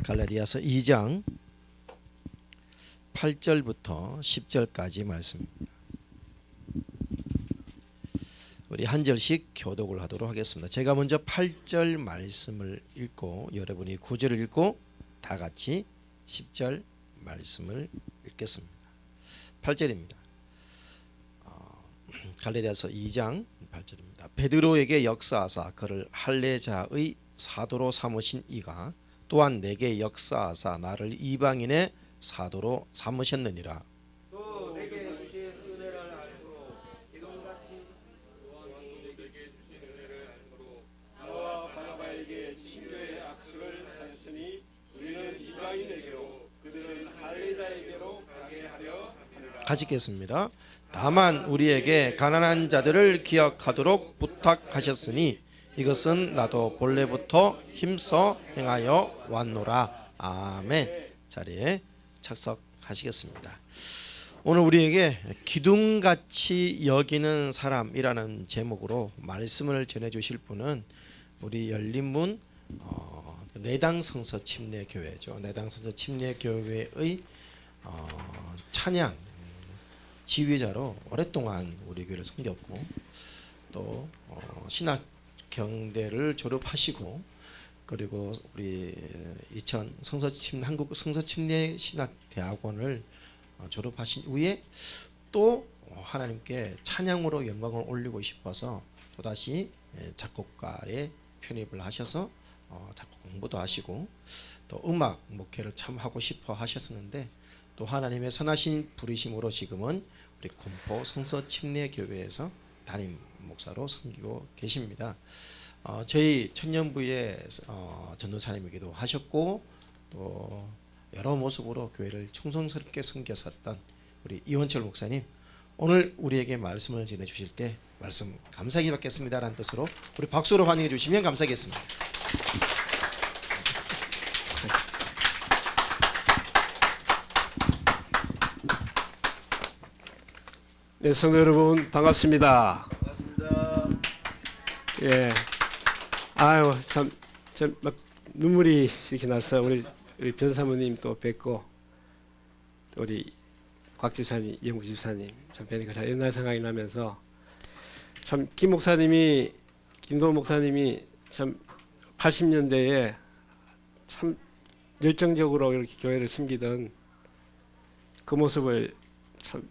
갈라디아서 2장 8절부터 10절까지 말씀입니다. 우리 한 절씩 교독을 하도록 하겠습니다. 제가 먼저 8절 말씀을 읽고 여러분이 9절을 읽고 다 같이 10절 말씀을 읽겠습니다. 8절입니다. 갈라디아서 2장 8절입니다. 베드로에게 역사하사 그를 할례자의 사도로 삼으신 이가 또한 내게 역사하사 나를 이방인의 사도로 삼으셨느니라. 또 내게 주신 은혜를 알므로 이동같이 나와 바나바에게 친교의 악수를 하였으니 우리는 이방인에게로 그들은 할례자에게로 가게 하려 하리라. 같이 읽겠습니다. 다만 우리에게 가난한 자들을 기억하도록 부탁하셨으니 이것은 나도 본래부터 힘써 행하여 왔노라. 아멘. 자리에 착석하시겠습니다. 오늘 우리에게 기둥같이 여기는 사람이라는 제목으로 말씀을 전해주실 분은 우리 열린문 내당 성서 침례교회죠. 내당 성서 침례교회의 찬양 지휘자로 오랫동안 우리 교회를 섬겼고 또 신학 경대를 졸업하시고 그리고 우리 한국 성서침례 신학대학원을 졸업하신 후에 또 하나님께 찬양으로 영광을 올리고 싶어서 또다시 작곡가에 편입을 하셔서 작곡 공부도 하시고 또 음악 목회를 참 하고 싶어 하셨었는데 또 하나님의 선하신 부르심으로 지금은 우리 군포 성서침례교회에서 담임 목사로 섬기고 계십니다. 저희 천년부의 전도사님이기도 하셨고 또 여러 모습으로 교회를 충성스럽게 섬겼었던 우리 이원철 목사님, 오늘 우리에게 말씀을 전해주실 때 말씀 감사히 받겠습니다라는 뜻으로 우리 박수로 환영해 주시면 감사하겠습니다. 네, 성도 여러분 반갑습니다. 반갑습니다. 예, 아유 참 막 눈물이 이렇게 났어요. 우리 변사모님 또 뵙고 또 우리 곽 집사님, 이영구 집사님 참 뵈니까 참 옛날 생각이 나면서 참 김도 목사님이 참 80년대에 참 열정적으로 이렇게 교회를 섬기던 그 모습을 참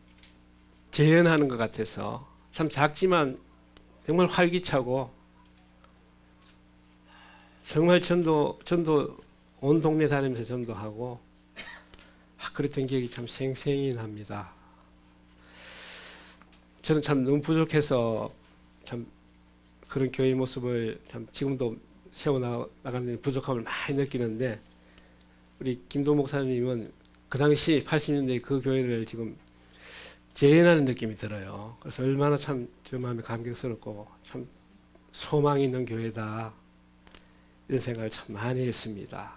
재현하는 것 같아서 참 작지만 정말 활기차고 정말 전도 온 동네 다니면서 전도하고 그랬던 기억이 참 생생히 납니다. 저는 참 너무 부족해서 참 그런 교회 모습을 참 지금도 세워나가는 부족함을 많이 느끼는데 우리 김도 목사님은 그 당시 80년대 그 교회를 지금 재현하는 느낌이 들어요. 그래서 얼마나 참 저 마음이 감격스럽고 참 소망이 있는 교회다 이런 생각을 참 많이 했습니다.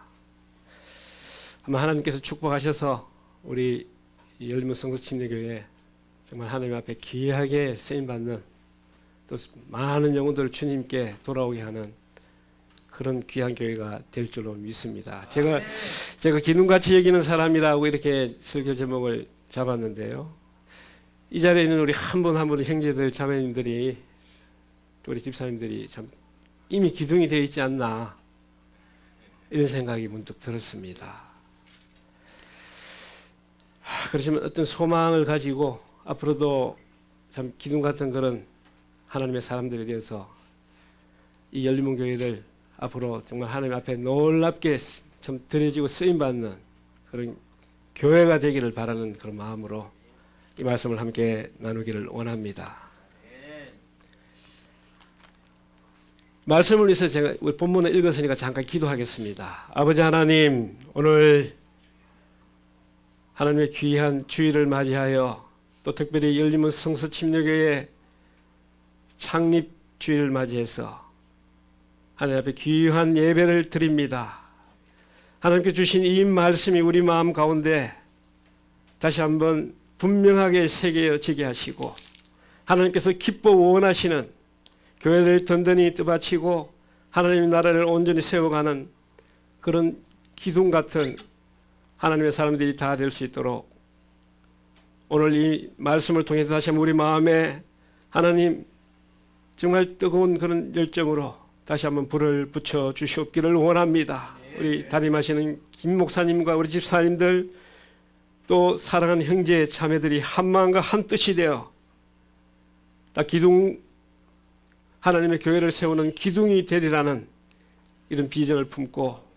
아마 하나님께서 축복하셔서 우리 열린문 성서침례교회 정말 하나님 앞에 귀하게 쓰임받는 또 많은 영혼들을 주님께 돌아오게 하는 그런 귀한 교회가 될 줄로 믿습니다. 제가 기둥같이 여기는 사람이라고 이렇게 설교 제목을 잡았는데요. 이 자리에 있는 우리 한 분 한 분 형제들 자매님들이 또 우리 집사님들이 참 이미 기둥이 되어 있지 않나 이런 생각이 문득 들었습니다. 그렇지만 어떤 소망을 가지고 앞으로도 참 기둥 같은 그런 하나님의 사람들에 대해서 이 열린문 교회를 앞으로 정말 하나님 앞에 놀랍게 참 드려지고 쓰임받는 그런 교회가 되기를 바라는 그런 마음으로 이 말씀을 함께 나누기를 원합니다. 말씀을 위해서 제가 우리 본문을 읽었으니까 잠깐 기도하겠습니다. 아버지 하나님, 오늘 하나님의 귀한 주일을 맞이하여 또 특별히 열린문 성서침례교회 창립 주일을 맞이해서 하나님 앞에 귀한 예배를 드립니다. 하나님께 주신 이 말씀이 우리 마음 가운데 다시 한번 분명하게 새겨지게 하시고 하나님께서 기뻐 원하시는 교회를 든든히 떠받치고 하나님의 나라를 온전히 세워가는 그런 기둥 같은 하나님의 사람들이 다 될 수 있도록 오늘 이 말씀을 통해 다시 한번 우리 마음에 하나님 정말 뜨거운 그런 열정으로 다시 한번 불을 붙여 주시옵기를 원합니다. 우리 담임하시는 김 목사님과 우리 집사님들 또 사랑하는 형제 자매들이 한 마음과 한 뜻이 되어 다 기둥 하나님의 교회를 세우는 기둥이 되리라는 이런 비전을 품고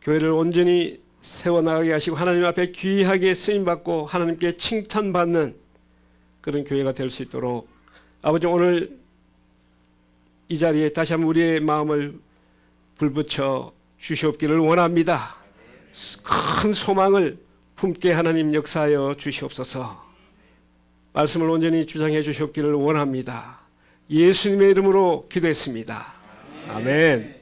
교회를 온전히 세워나가게 하시고 하나님 앞에 귀하게 쓰임받고 하나님께 칭찬받는 그런 교회가 될 수 있도록 아버지 오늘 이 자리에 다시 한번 우리의 마음을 불붙여 주시옵기를 원합니다. 큰 소망을 품게 하나님 역사하여 주시옵소서. 말씀을 온전히 주장해 주시옵기를 원합니다. 예수님의 이름으로 기도했습니다. 아멘.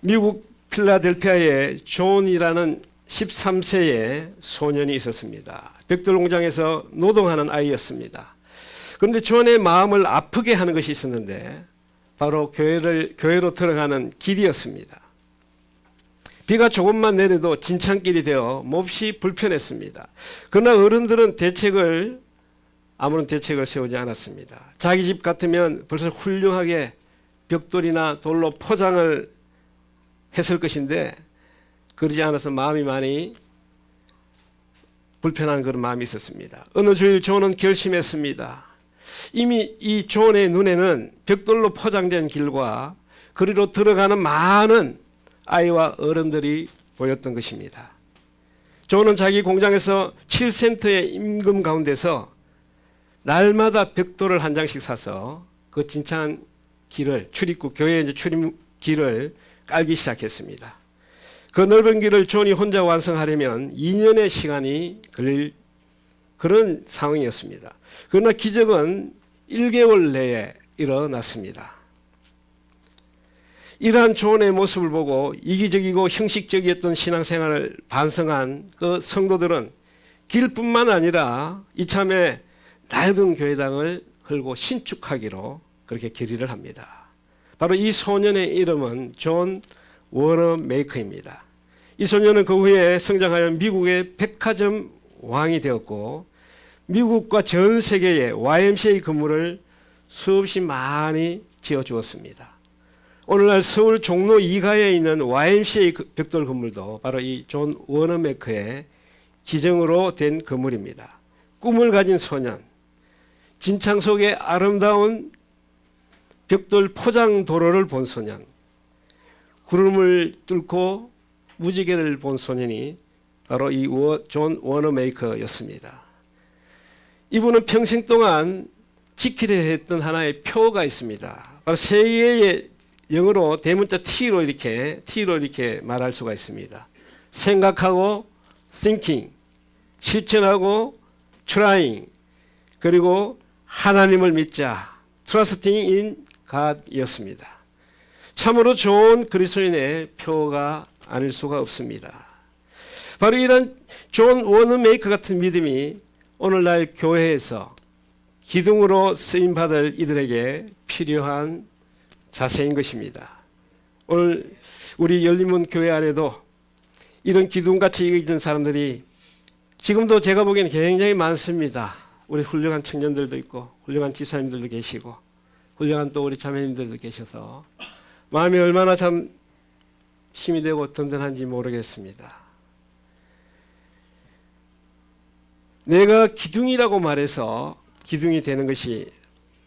미국 필라델피아에 존이라는 13세의 소년이 있었습니다. 벽돌 공장에서 노동하는 아이였습니다. 그런데 존의 마음을 아프게 하는 것이 있었는데 바로 교회로 들어가는 길이었습니다. 비가 조금만 내려도 진창길이 되어 몹시 불편했습니다. 그러나 어른들은 아무런 대책을 세우지 않았습니다. 자기 집 같으면 벌써 훌륭하게 벽돌이나 돌로 포장을 했을 것인데 그러지 않아서 마음이 많이 불편한 그런 마음이 있었습니다. 어느 주일 존은 결심했습니다. 이미 이 존의 눈에는 벽돌로 포장된 길과 그리로 들어가는 많은 아이와 어른들이 보였던 것입니다. 존은 자기 공장에서 7센트의 임금 가운데서 날마다 벽돌을 한 장씩 사서 그 진창 길을 교회의 출입길을 깔기 시작했습니다. 그 넓은 길을 존이 혼자 완성하려면 2년의 시간이 걸릴 그런 상황이었습니다. 그러나 기적은 1개월 내에 일어났습니다. 이러한 존의 모습을 보고 이기적이고 형식적이었던 신앙생활을 반성한 그 성도들은 길뿐만 아니라 이참에 낡은 교회당을 헐고 신축하기로 그렇게 결의를 합니다. 바로 이 소년의 이름은 존 워너메이커입니다. 이 소년은 그 후에 성장하여 미국의 백화점 왕이 되었고 미국과 전 세계에 YMCA 건물을 수없이 많이 지어주었습니다. 오늘날 서울 종로 2가에 있는 YMCA 벽돌 건물도 바로 이 존 워너메이커의 기증으로 된 건물입니다. 꿈을 가진 소년, 진창 속의 아름다운 벽돌 포장 도로를 본 소년, 구름을 뚫고 무지개를 본 소년이 바로 이 존 워너메이커였습니다. 이분은 평생 동안 지키려 했던 하나의 표가 있습니다. 바로 세 개의 영어로 대문자 T로 이렇게 말할 수가 있습니다. 생각하고 thinking, 실천하고 trying, 그리고 하나님을 믿자 trusting in God이었습니다. 참으로 좋은 그리스도인의 표가 아닐 수가 없습니다. 바로 이런 존 워너메이커 같은 믿음이 오늘날 교회에서 기둥으로 쓰임받을 이들에게 필요한 자세인 것입니다. 오늘 우리 열린문 교회 안에도 이런 기둥같이 있는 사람들이 지금도 제가 보기에는 굉장히 많습니다. 우리 훌륭한 청년들도 있고 훌륭한 집사님들도 계시고 훌륭한 또 우리 자매님들도 계셔서 마음이 얼마나 참 힘이 되고 든든한지 모르겠습니다. 내가 기둥이라고 말해서 기둥이 되는 것이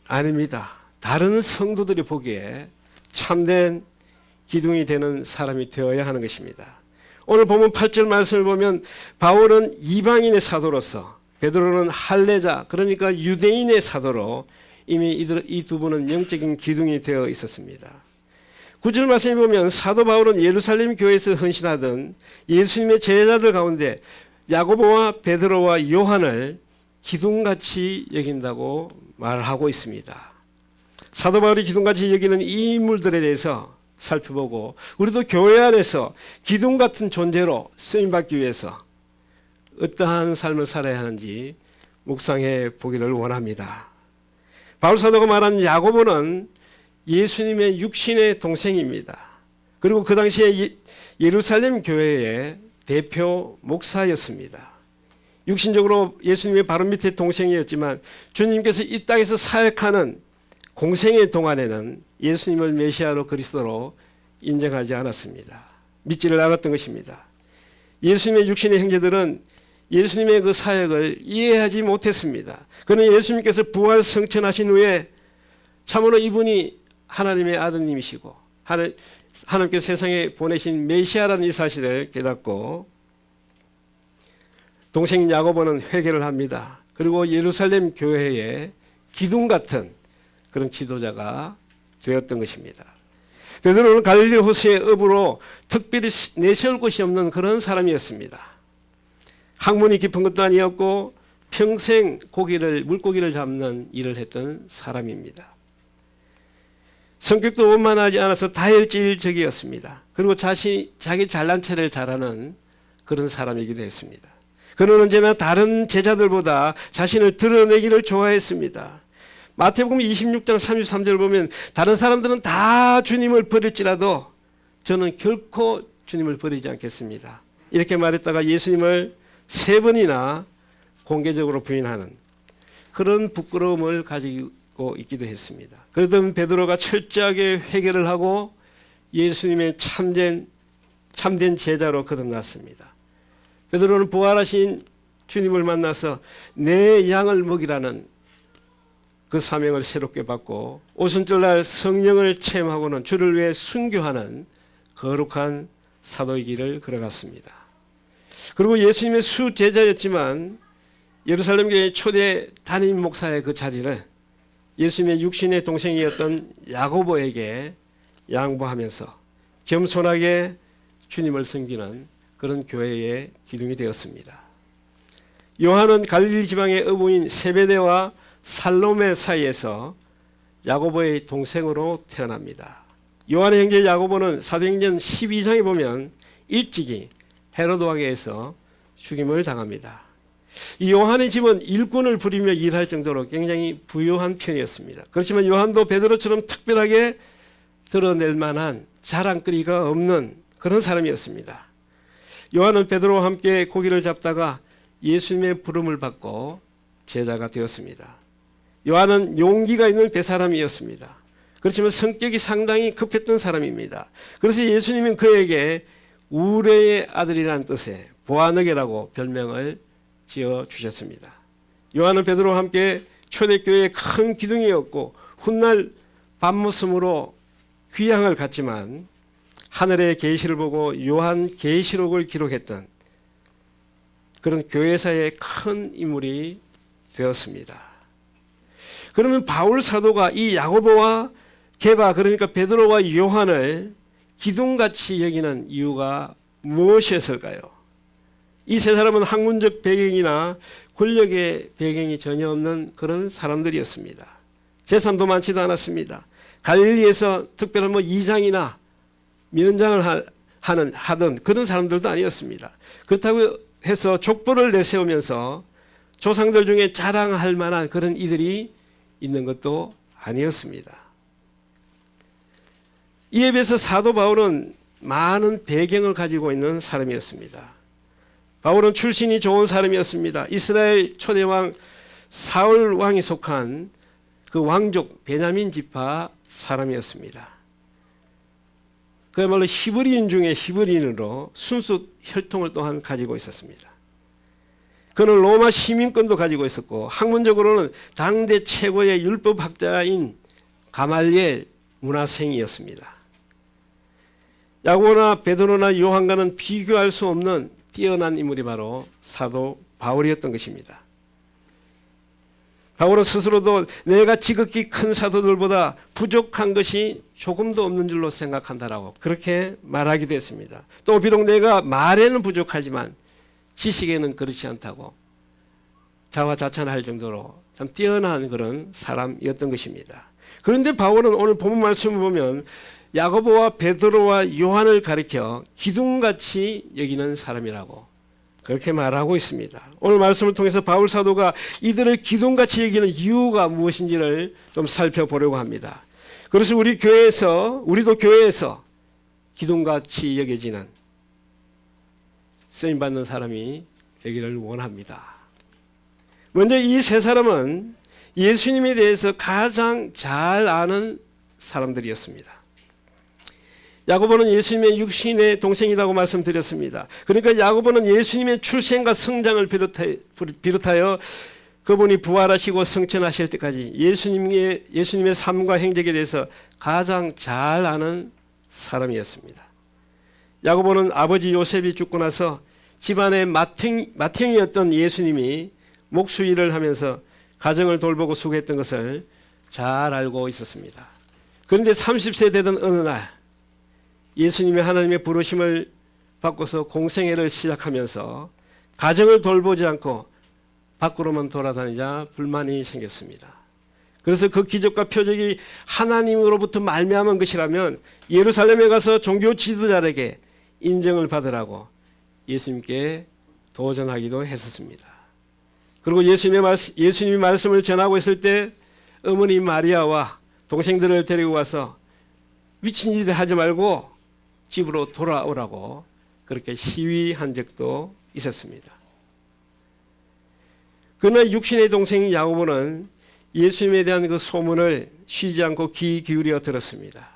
아닙니다. 다른 성도들이 보기에 참된 기둥이 되는 사람이 되어야 하는 것입니다. 오늘 보면 8절 말씀을 보면 바울은 이방인의 사도로서 베드로는 할례자 그러니까 유대인의 사도로 이미 이 두 분은 영적인 기둥이 되어 있었습니다. 9절 말씀을 보면 사도 바울은 예루살렘 교회에서 헌신하던 예수님의 제자들 가운데 야고보와 베드로와 요한을 기둥같이 여긴다고 말하고 있습니다. 사도 바울이 기둥같이 여기는 이 인물들에 대해서 살펴보고 우리도 교회 안에서 기둥 같은 존재로 쓰임받기 위해서 어떠한 삶을 살아야 하는지 묵상해 보기를 원합니다. 바울 사도가 말한 야고보는 예수님의 육신의 동생입니다. 그리고 그 당시에 예루살렘 교회의 대표 목사였습니다. 육신적으로 예수님의 바로 밑에 동생이었지만 주님께서 이 땅에서 사역하는 공생의 동안에는 예수님을 메시아로 그리스도로 인정하지 않았습니다. 믿지를 않았던 것입니다. 예수님의 육신의 형제들은 예수님의 그 사역을 이해하지 못했습니다. 그는 예수님께서 부활 성천하신 후에 참으로 이분이 하나님의 아드님이시고 하나님께서 세상에 보내신 메시아라는 이 사실을 깨닫고 동생 야고보는 회개를 합니다. 그리고 예루살렘 교회의 기둥 같은 그런 지도자가 되었던 것입니다. 베드로는 갈릴리 호수의 업으로 특별히 내세울 곳이 없는 그런 사람이었습니다. 학문이 깊은 것도 아니었고 평생 물고기를 잡는 일을 했던 사람입니다. 성격도 원만하지 않아서 다혈질적이었습니다. 그리고 자기 잘난 체를 잘하는 그런 사람이기도 했습니다. 그는 언제나 다른 제자들보다 자신을 드러내기를 좋아했습니다. 마태복음 26장 33절을 보면 다른 사람들은 다 주님을 버릴지라도 저는 결코 주님을 버리지 않겠습니다. 이렇게 말했다가 예수님을 3번이나 공개적으로 부인하는 그런 부끄러움을 가지고 있기도 했습니다. 그러던 베드로가 철저하게 회개를 하고 예수님의 참된 제자로 거듭났습니다. 베드로는 부활하신 주님을 만나서 내 양을 먹이라는 그 사명을 새롭게 받고 오순절날 성령을 체험하고는 주를 위해 순교하는 거룩한 사도의 길을 걸어갔습니다. 그리고 예수님의 수제자였지만 예루살렘 교회 초대 담임 목사의 그 자리를 예수님의 육신의 동생이었던 야고보에게 양보하면서 겸손하게 주님을 섬기는 그런 교회의 기둥이 되었습니다. 요한은 갈릴리 지방의 어부인 세베대와 살로메 사이에서 야고보의 동생으로 태어납니다. 요한의 형제 야고보는 사도행전 12장에 보면 일찍이 헤로드 왕에게서 죽임을 당합니다. 이 요한의 집은 일꾼을 부리며 일할 정도로 굉장히 부유한 편이었습니다. 그렇지만 요한도 베드로처럼 특별하게 드러낼 만한 자랑거리가 없는 그런 사람이었습니다. 요한은 베드로와 함께 고기를 잡다가 예수님의 부름을 받고 제자가 되었습니다. 요한은 용기가 있는 배사람이었습니다. 그렇지만 성격이 상당히 급했던 사람입니다. 그래서 예수님은 그에게 우레의 아들이라는 뜻의 보아너게라고 별명을 지어주셨습니다. 요한은 베드로와 함께 초대교회의 큰 기둥이었고 훗날 밤모섬으로 귀향을 갔지만 하늘의 계시를 보고 요한 계시록을 기록했던 그런 교회사의 큰 인물이 되었습니다. 그러면 바울 사도가 이 야고보와 게바 그러니까 베드로와 요한을 기둥같이 여기는 이유가 무엇이었을까요? 이 세 사람은 학문적 배경이나 권력의 배경이 전혀 없는 그런 사람들이었습니다. 재산도 많지도 않았습니다. 갈릴리에서 특별한 이장이나 면장을 하던 그런 사람들도 아니었습니다. 그렇다고 해서 족보를 내세우면서 조상들 중에 자랑할 만한 그런 이들이 있는 것도 아니었습니다. 이에 비해서 사도 바울은 많은 배경을 가지고 있는 사람이었습니다. 바울은 출신이 좋은 사람이었습니다. 이스라엘 초대왕 사울 왕이 속한 그 왕족 베냐민 지파 사람이었습니다. 그야말로 히브리인 중에 히브리인으로 순수 혈통을 또한 가지고 있었습니다. 그는 로마 시민권도 가지고 있었고 학문적으로는 당대 최고의 율법학자인 가말리엘 문화생이었습니다. 야고보나 베드로나 요한과는 비교할 수 없는 뛰어난 인물이 바로 사도 바울이었던 것입니다. 바울은 스스로도 내가 지극히 큰 사도들보다 부족한 것이 조금도 없는 줄로 생각한다라고 그렇게 말하기도 했습니다. 또 비록 내가 말에는 부족하지만 지식에는 그렇지 않다고 자화자찬할 정도로 참 뛰어난 그런 사람이었던 것입니다. 그런데 바울은 오늘 본문 말씀을 보면 야고보와 베드로와 요한을 가리켜 기둥같이 여기는 사람이라고 그렇게 말하고 있습니다. 오늘 말씀을 통해서 바울 사도가 이들을 기둥같이 여기는 이유가 무엇인지를 좀 살펴보려고 합니다. 그래서 우리도 교회에서 기둥같이 여겨지는 쓰임받는 사람이 되기를 원합니다. 먼저 이 세 사람은 예수님에 대해서 가장 잘 아는 사람들이었습니다. 야고보는 예수님의 육신의 동생이라고 말씀드렸습니다. 그러니까 야고보는 예수님의 출생과 성장을 비롯하여 그분이 부활하시고 승천하실 때까지 예수님의 삶과 행적에 대해서 가장 잘 아는 사람이었습니다. 야고보는 아버지 요셉이 죽고 나서 집안의 맏형이었던 예수님이 목수일을 하면서 가정을 돌보고 수고했던 것을 잘 알고 있었습니다. 그런데 30세 되던 어느 날 예수님의 하나님의 부르심을 받고서 공생애를 시작하면서 가정을 돌보지 않고 밖으로만 돌아다니자 불만이 생겼습니다. 그래서 그 기적과 표적이 하나님으로부터 말미암은 것이라면 예루살렘에 가서 종교 지도자에게 인정을 받으라고 예수님께 도전하기도 했었습니다. 그리고 예수님이 말씀을 전하고 있을 때 어머니 마리아와 동생들을 데리고 와서 미친 일을 하지 말고 집으로 돌아오라고 그렇게 시위한 적도 있었습니다. 그러나 육신의 동생 야고보는 예수님에 대한 그 소문을 쉬지 않고 귀 기울여 들었습니다.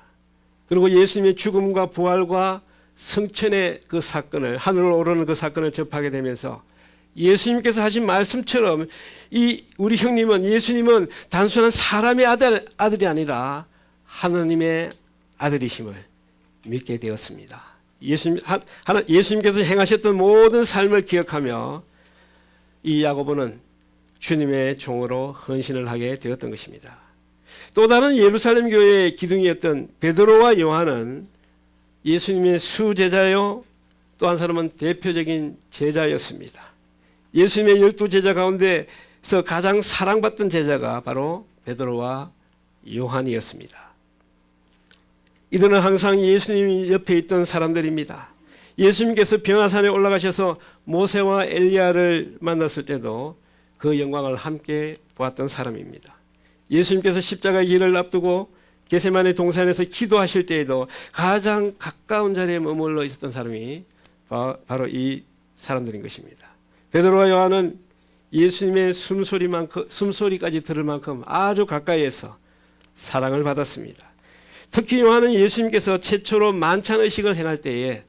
그리고 예수님의 죽음과 부활과 승천의 그 사건을, 하늘로 오르는 그 사건을 접하게 되면서 예수님께서 하신 말씀처럼 우리 형님은, 예수님은 단순한 사람의 아들이 아니라 하나님의 아들이심을 믿게 되었습니다. 예수님께서 행하셨던 모든 삶을 기억하며 이 야고보는 주님의 종으로 헌신을 하게 되었던 것입니다. 또 다른 예루살렘 교회의 기둥이었던 베드로와 요한은 예수님의 수제자요, 또 한 사람은 대표적인 제자였습니다. 예수님의 12제자 가운데서 가장 사랑받던 제자가 바로 베드로와 요한이었습니다. 이들은 항상 예수님 옆에 있던 사람들입니다. 예수님께서 변화산에 올라가셔서 모세와 엘리야를 만났을 때도 그 영광을 함께 보았던 사람입니다. 예수님께서 십자가의 길을 앞두고 게세마네 동산에서 기도하실 때에도 가장 가까운 자리에 머물러 있었던 사람이 바로 이 사람들인 것입니다. 베드로와 요한은 예수님의 숨소리까지 들을 만큼 아주 가까이에서 사랑을 받았습니다. 특히 요한은 예수님께서 최초로 만찬의식을 행할 때에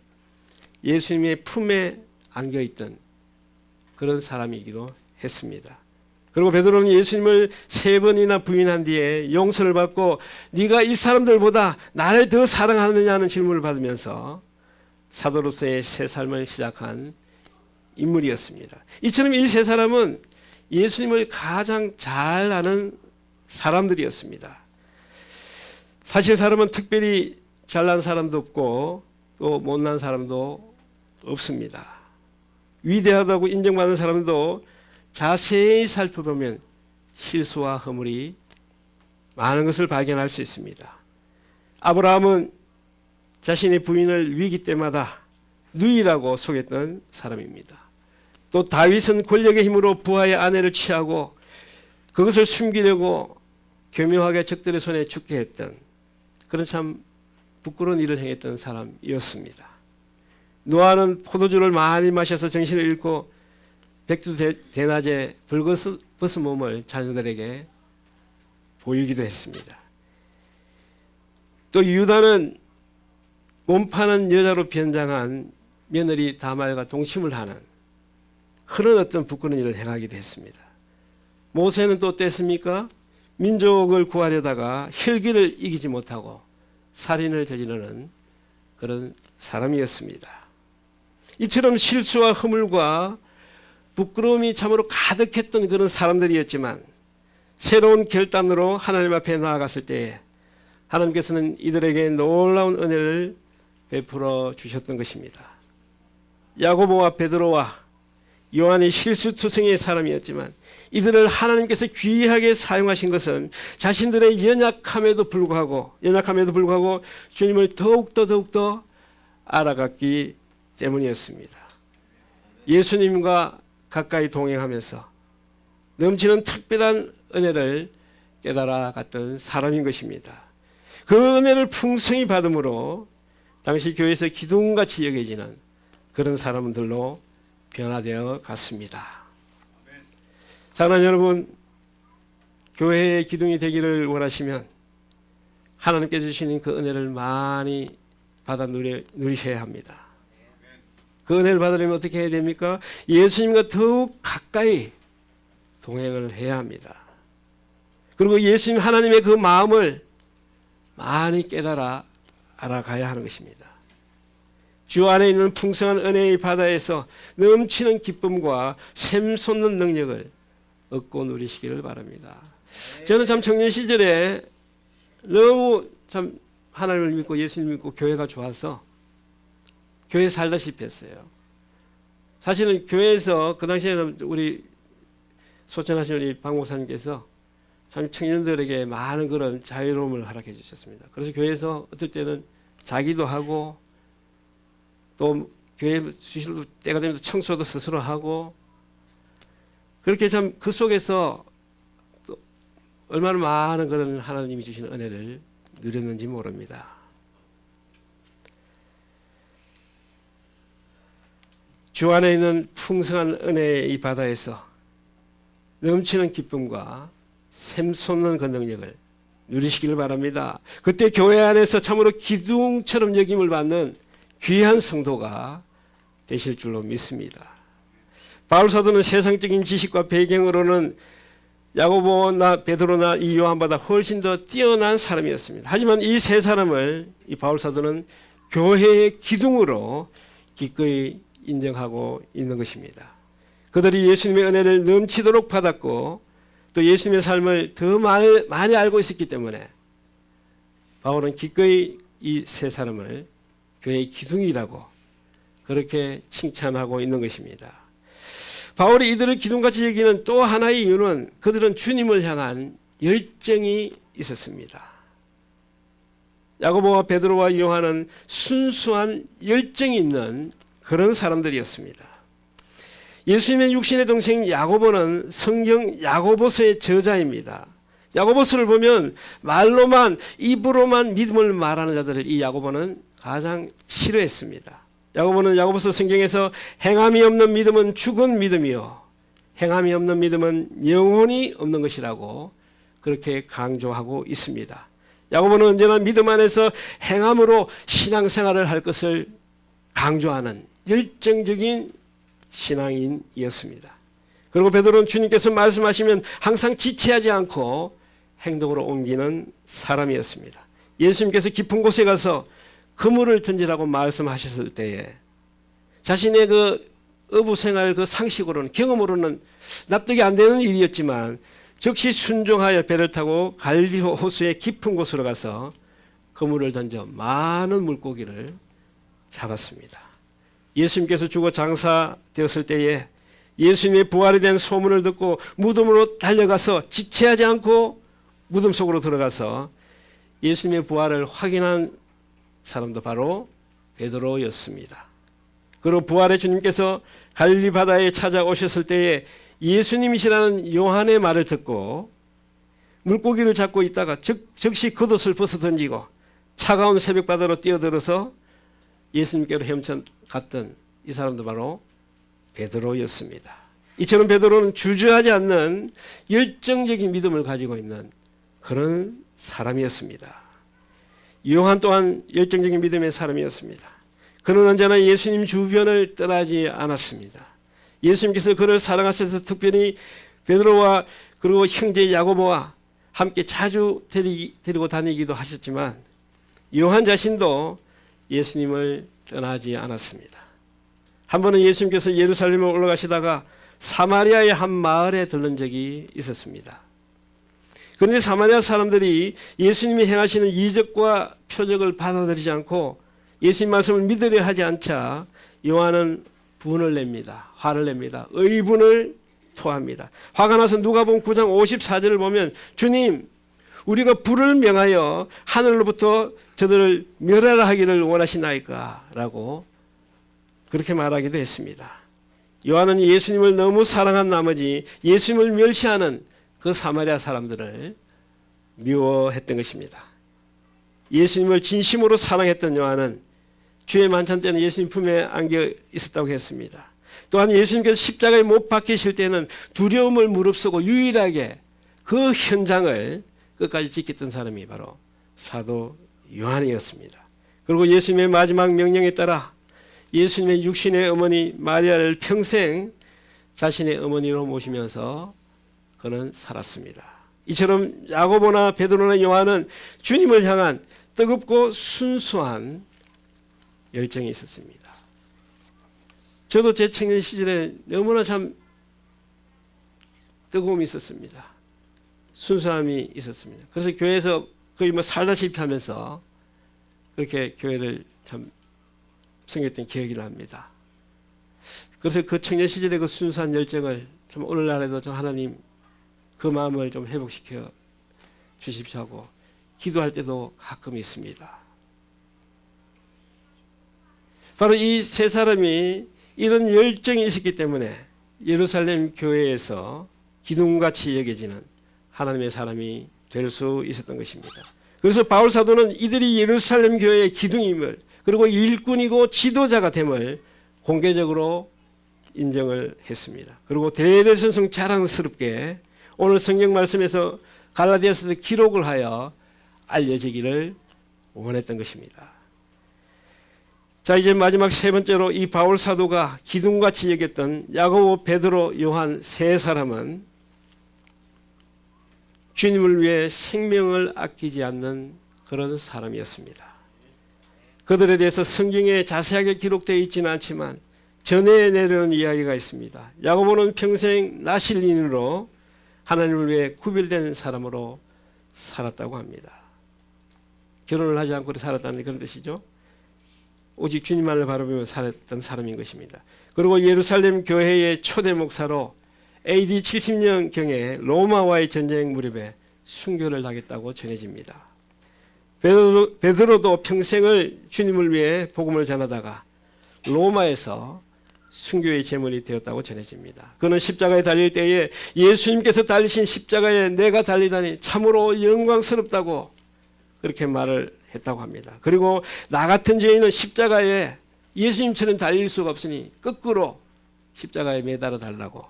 예수님의 품에 안겨있던 그런 사람이기도 했습니다. 그리고 베드로는 예수님을 3번이나 부인한 뒤에 용서를 받고 네가 이 사람들보다 나를 더 사랑하느냐는 질문을 받으면서 사도로서의 새 삶을 시작한 인물이었습니다. 이처럼 이 세 사람은 예수님을 가장 잘 아는 사람들이었습니다. 사실 사람은 특별히 잘난 사람도 없고 또 못난 사람도 없습니다. 위대하다고 인정받는 사람도 자세히 살펴보면 실수와 허물이 많은 것을 발견할 수 있습니다. 아브라함은 자신의 부인을 위기 때마다 누이라고 속였던 사람입니다. 또 다윗은 권력의 힘으로 부하의 아내를 취하고 그것을 숨기려고 교묘하게 적들의 손에 죽게 했던 그런 참 부끄러운 일을 행했던 사람이었습니다. 노아는 포도주를 많이 마셔서 정신을 잃고 백두대낮에 벌거벗은 몸을 자녀들에게 보이기도 했습니다. 또 유다는 몸 파는 여자로 변장한 며느리 다말과 동침을 하는 그런 어떤 부끄러운 일을 행하기도 했습니다. 모세는 또 어땠습니까? 민족을 구하려다가 혈기를 이기지 못하고 살인을 저지르는 그런 사람이었습니다. 이처럼 실수와 허물과 부끄러움이 참으로 가득했던 그런 사람들이었지만 새로운 결단으로 하나님 앞에 나아갔을 때 하나님께서는 이들에게 놀라운 은혜를 베풀어 주셨던 것입니다. 야고보와 베드로와 요한이 실수투성이의 사람이었지만 이들을 하나님께서 귀하게 사용하신 것은 자신들의 연약함에도 불구하고 주님을 더욱더 알아갔기 때문이었습니다. 예수님과 가까이 동행하면서 넘치는 특별한 은혜를 깨달아 갔던 사람인 것입니다. 그 은혜를 풍성히 받음으로 당시 교회에서 기둥같이 여겨지는 그런 사람들로 변화되어 갔습니다. 사랑하는 여러분, 교회의 기둥이 되기를 원하시면 하나님께서 주시는 그 은혜를 많이 받아 누리셔야 합니다. 그 은혜를 받으려면 어떻게 해야 됩니까? 예수님과 더욱 가까이 동행을 해야 합니다. 그리고 예수님 하나님의 그 마음을 많이 깨달아 알아가야 하는 것입니다. 주 안에 있는 풍성한 은혜의 바다에서 넘치는 기쁨과 샘솟는 능력을 얻고 누리시기를 바랍니다. 저는 참 청년 시절에 너무 참 하나님을 믿고 예수님 믿고 교회가 좋아서 교회 살다시피 했어요. 사실은 교회에서 그 당시에는 우리 소천하신 우리 박 목사님께서 참 청년들에게 많은 그런 자유로움을 허락해 주셨습니다. 그래서 교회에서 어떨 때는 자기도 하고 또 교회 주실 때가 되면 청소도 스스로 하고 그렇게 참 그 속에서 또 얼마나 많은 그런 하나님이 주시는 은혜를 누렸는지 모릅니다. 주 안에 있는 풍성한 은혜의 이 바다에서 넘치는 기쁨과 샘솟는 그 능력을 누리시기를 바랍니다. 그때 교회 안에서 참으로 기둥처럼 여김을 받는 귀한 성도가 되실 줄로 믿습니다. 바울 사도는 세상적인 지식과 배경으로는 야고보나 베드로나 이 요한보다 훨씬 더 뛰어난 사람이었습니다. 하지만 이 세 사람을 이 바울 사도는 교회의 기둥으로 기꺼이 인정하고 있는 것입니다. 그들이 예수님의 은혜를 넘치도록 받았고 또 예수님의 삶을 더 많이 알고 있었기 때문에 바울은 기꺼이 이 세 사람을 교회의 기둥이라고 그렇게 칭찬하고 있는 것입니다. 바울이 이들을 기둥같이 여기는 또 하나의 이유는 그들은 주님을 향한 열정이 있었습니다. 야고보와 베드로와 요한은 순수한 열정이 있는 그런 사람들이었습니다. 예수님의 육신의 동생 야고보는 성경 야고보서의 저자입니다. 야고보서를 보면 말로만 입으로만 믿음을 말하는 자들을 이 야고보는 가장 싫어했습니다. 야고보는 야고보서 성경에서 행함이 없는 믿음은 죽은 믿음이요 행함이 없는 믿음은 영혼이 없는 것이라고 그렇게 강조하고 있습니다. 야고보는 언제나 믿음 안에서 행함으로 신앙생활을 할 것을 강조하는 열정적인 신앙인이었습니다. 그리고 베드로는 주님께서 말씀하시면 항상 지체하지 않고 행동으로 옮기는 사람이었습니다. 예수님께서 깊은 곳에 가서 그물을 던지라고 말씀하셨을 때에 자신의 그 어부생활 그 상식으로는 경험으로는 납득이 안 되는 일이었지만 즉시 순종하여 배를 타고 갈리 호수의 깊은 곳으로 가서 그물을 던져 많은 물고기를 잡았습니다. 예수님께서 죽어 장사되었을 때에 예수님의 부활에 대한 소문을 듣고 무덤으로 달려가서 지체하지 않고 무덤 속으로 들어가서 예수님의 부활을 확인한 사람도 바로 베드로였습니다. 그리고 부활의 주님께서 갈릴리 바다에 찾아오셨을 때에 예수님이시라는 요한의 말을 듣고 물고기를 잡고 있다가 즉시 겉옷을 벗어 던지고 차가운 새벽 바다로 뛰어들어서 예수님께로 헤엄쳐 갔던 이 사람도 바로 베드로였습니다. 이처럼 베드로는 주저하지 않는 열정적인 믿음을 가지고 있는 그런 사람이었습니다. 요한 또한 열정적인 믿음의 사람이었습니다. 그는 언제나 예수님 주변을 떠나지 않았습니다. 예수님께서 그를 사랑하셔서 특별히 베드로와 그리고 형제 야고보와 함께 자주 데리고 다니기도 하셨지만 요한 자신도 예수님을 떠나지 않았습니다. 한 번은 예수님께서 예루살렘에 올라가시다가 사마리아의 한 마을에 들른 적이 있었습니다. 그런데 사마리아 사람들이 예수님이 행하시는 이적과 표적을 받아들이지 않고 예수님 말씀을 믿으려 하지 않자 요한은 분을 냅니다. 화를 냅니다. 의분을 토합니다. 화가 나서 누가복음 9장 54절을 보면 주님 우리가 불을 명하여 하늘로부터 저들을 멸하라 하기를 원하시나이까 라고 그렇게 말하기도 했습니다. 요한은 예수님을 너무 사랑한 나머지 예수님을 멸시하는 그 사마리아 사람들을 미워했던 것입니다. 예수님을 진심으로 사랑했던 요한은 주의 만찬 때는 예수님 품에 안겨 있었다고 했습니다. 또한 예수님께서 십자가에 못 박히실 때는 두려움을 무릅쓰고 유일하게 그 현장을 끝까지 지켰던 사람이 바로 사도 요한이었습니다. 그리고 예수님의 마지막 명령에 따라 예수님의 육신의 어머니 마리아를 평생 자신의 어머니로 모시면서 그는 살았습니다. 이처럼 야고보나 베드로나 요한은 주님을 향한 뜨겁고 순수한 열정이 있었습니다. 저도 제 청년 시절에 너무나 참 뜨거움이 있었습니다. 순수함이 있었습니다. 그래서 교회에서 거의 뭐 살다시피 하면서 그렇게 교회를 참 섬겼던 기억이 납니다. 그래서 그 청년 시절의 그 순수한 열정을 참 오늘날에도 좀 하나님 그 마음을 좀 회복시켜 주십시오 하고 기도할 때도 가끔 있습니다. 바로 이 세 사람이 이런 열정이 있었기 때문에 예루살렘 교회에서 기둥같이 여겨지는 하나님의 사람이 될 수 있었던 것입니다. 그래서 바울 사도는 이들이 예루살렘 교회의 기둥임을 그리고 일꾼이고 지도자가 됨을 공개적으로 인정을 했습니다. 그리고 대대손손 자랑스럽게 오늘 성경 말씀에서 갈라디아서도 기록을 하여 알려지기를 원했던 것입니다. 자, 이제 마지막 세 번째로 이 바울 사도가 기둥같이 여겼던 야고보, 베드로, 요한 세 사람은 주님을 위해 생명을 아끼지 않는 그런 사람이었습니다. 그들에 대해서 성경에 자세하게 기록되어 있지는 않지만 전해 내려온 이야기가 있습니다. 야고보는 평생 나실인으로 하나님을 위해 구별된 사람으로 살았다고 합니다. 결혼을 하지 않고 살았다는 그런 뜻이죠. 오직 주님만을 바라보며 살았던 사람인 것입니다. 그리고 예루살렘 교회의 초대 목사로 AD 70년경에 로마와의 전쟁 무렵에 순교를 하겠다고 전해집니다. 베드로도 평생을 주님을 위해 복음을 전하다가 로마에서 순교의 제물이 되었다고 전해집니다. 그는 십자가에 달릴 때에 예수님께서 달리신 십자가에 내가 달리다니 참으로 영광스럽다고 그렇게 말을 했다고 합니다. 그리고 나 같은 죄인은 십자가에 예수님처럼 달릴 수가 없으니 거꾸로 십자가에 매달아 달라고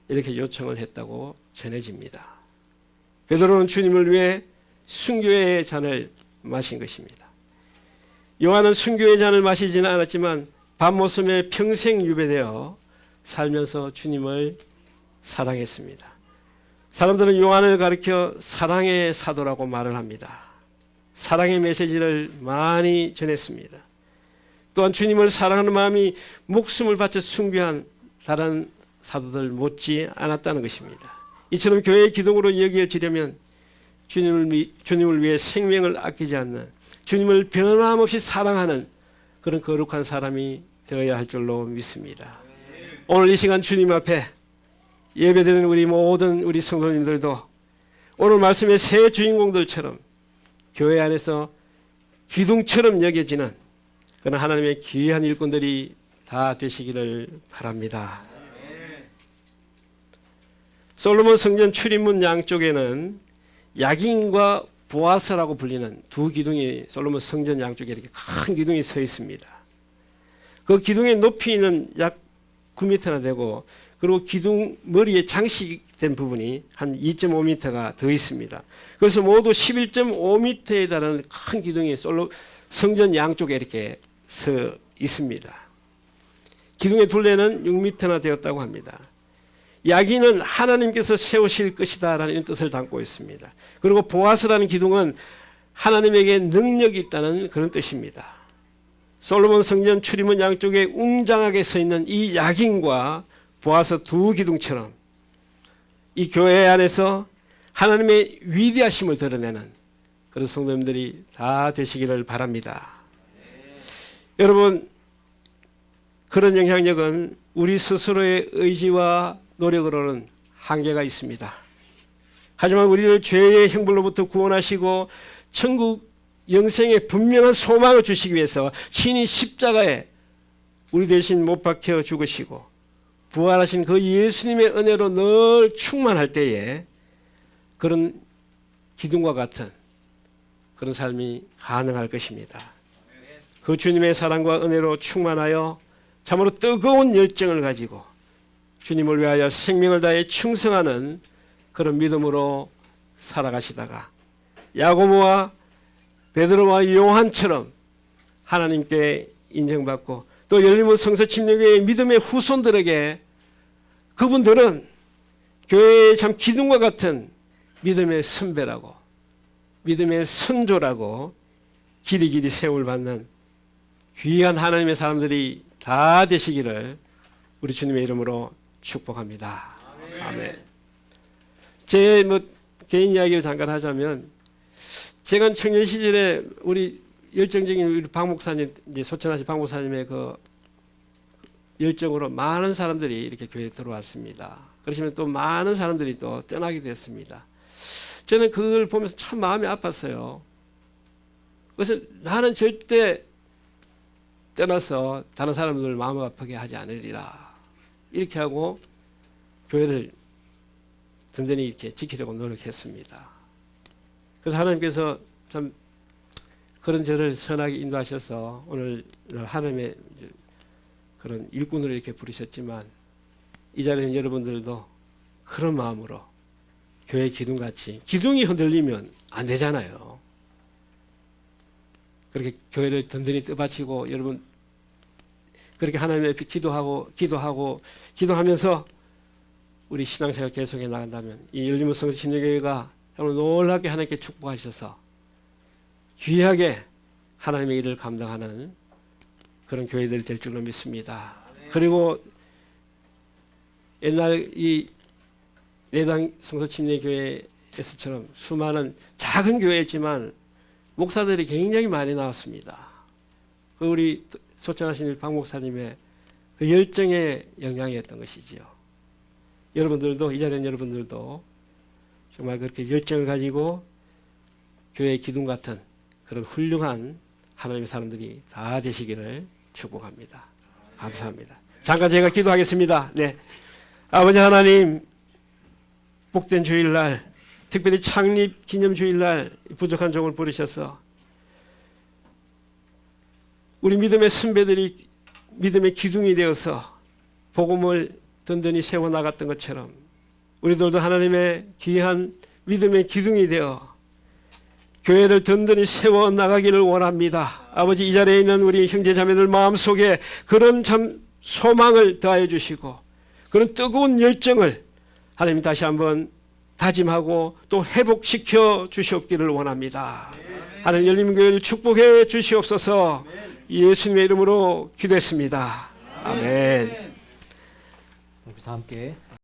이렇게 요청을 했다고 전해집니다. 베드로는 주님을 위해 순교의 잔을 마신 것입니다. 요한은 순교의 잔을 마시지는 않았지만 밤모섬에 평생 유배되어 살면서 주님을 사랑했습니다. 사람들은 요한을 가리켜 사랑의 사도라고 말을 합니다. 사랑의 메시지를 많이 전했습니다. 또한 주님을 사랑하는 마음이 목숨을 바쳐 순교한 다른 사도들 못지 않았다는 것입니다. 이처럼 교회의 기둥으로 여겨지려면 주님을 위해 생명을 아끼지 않는 주님을 변함없이 사랑하는 그런 거룩한 사람이 되어야 할 줄로 믿습니다. 오늘 이 시간 주님 앞에 예배드리는 우리 모든 우리 성도님들도 오늘 말씀의 세 주인공들처럼 교회 안에서 기둥처럼 여겨지는 그런 하나님의 귀한 일꾼들이 다 되시기를 바랍니다. 솔로몬 성전 출입문 양쪽에는 야긴과 보아스라고 불리는 두 기둥이 솔로몬 성전 양쪽에 이렇게 큰 기둥이 서 있습니다. 그 기둥의 높이는 약 9m나 되고 그리고 기둥 머리에 장식된 부분이 한 2.5m가 더 있습니다. 그래서 모두 11.5m에 달하는 큰 기둥이 성전 양쪽에 이렇게 서 있습니다. 기둥의 둘레는 6m나 되었다고 합니다. 야기는 하나님께서 세우실 것이다 라는 뜻을 담고 있습니다. 그리고 보아스라는 기둥은 하나님에게 능력이 있다는 그런 뜻입니다. 솔로몬 성전 출입문 양쪽에 웅장하게 서 있는 이 야긴과 보아스 두 기둥처럼 이 교회 안에서 하나님의 위대하심을 드러내는 그런 성도님들이 다 되시기를 바랍니다. 여러분, 그런 영향력은 우리 스스로의 의지와 노력으로는 한계가 있습니다. 하지만 우리를 죄의 형벌로부터 구원하시고 천국 영생의 분명한 소망을 주시기 위해서 신이 십자가에 우리 대신 못 박혀 죽으시고 부활하신 그 예수님의 은혜로 늘 충만할 때에 그런 기둥과 같은 그런 삶이 가능할 것입니다. 그 주님의 사랑과 은혜로 충만하여 참으로 뜨거운 열정을 가지고 주님을 위하여 생명을 다해 충성하는 그런 믿음으로 살아가시다가 야고보와 베드로와 요한처럼 하나님께 인정받고 또 열림문 성서 침례교회의 믿음의 후손들에게 그분들은 교회의 참 기둥과 같은 믿음의 선배라고 믿음의 선조라고 길이길이 세움을 받는 귀한 하나님의 사람들이 다 되시기를 우리 주님의 이름으로 축복합니다. 아멘. 제 개인 이야기를 잠깐 하자면 제가 청년 시절에 우리 열정적인 우리 박 목사님 이제 소천하신 박 목사님의 그 열정으로 많은 사람들이 이렇게 교회에 들어왔습니다. 그러시면 또 많은 사람들이 또 떠나게 됐습니다. 저는 그걸 보면서 참 마음이 아팠어요. 그래서 나는 절대 떠나서 다른 사람들 마음 아프게 하지 않으리라. 이렇게 하고 교회를 든든히 이렇게 지키려고 노력했습니다. 그래서 하나님께서 참 그런 저를 선하게 인도하셔서 오늘 하나님의 그런 일꾼으로 이렇게 부르셨지만 이 자리는 여러분들도 그런 마음으로 교회 기둥같이 기둥이 흔들리면 안 되잖아요. 그렇게 교회를 든든히 떠받치고 여러분 그렇게 하나님 앞에 기도하면서 우리 신앙생활 계속해 나간다면 이 열림문 성서 침례교회가 정말 놀랍게 하나님께 축복하셔서 귀하게 하나님의 일을 감당하는 그런 교회들이 될 줄로 믿습니다. 그리고 옛날 이 내당 성서 침례교회에서처럼 수많은 작은 교회였지만 목사들이 굉장히 많이 나왔습니다. 우리 소천하신 박 목사님의 그 열정의 영향이었던 것이지요. 여러분들도 이 자리에 여러분들도 정말 그렇게 열정을 가지고 교회의 기둥 같은 그런 훌륭한 하나님의 사람들이 다 되시기를 축복합니다. 감사합니다. 잠깐 제가 기도하겠습니다. 네, 아버지 하나님, 복된 주일날, 특별히 창립 기념 주일날 부족한 종을 부르셔서 우리 믿음의 선배들이 믿음의 기둥이 되어서 복음을 든든히 세워나갔던 것처럼 우리들도 하나님의 귀한 믿음의 기둥이 되어 교회를 든든히 세워나가기를 원합니다. 아버지, 이 자리에 있는 우리 형제자매들 마음속에 그런 참 소망을 더하여 주시고 그런 뜨거운 열정을 하나님 다시 한번 다짐하고 또 회복시켜 주시옵기를 원합니다. 하나님 열림교회를 축복해 주시옵소서. 예수님의 이름으로 기도했습니다. 아멘. 우리 다 함께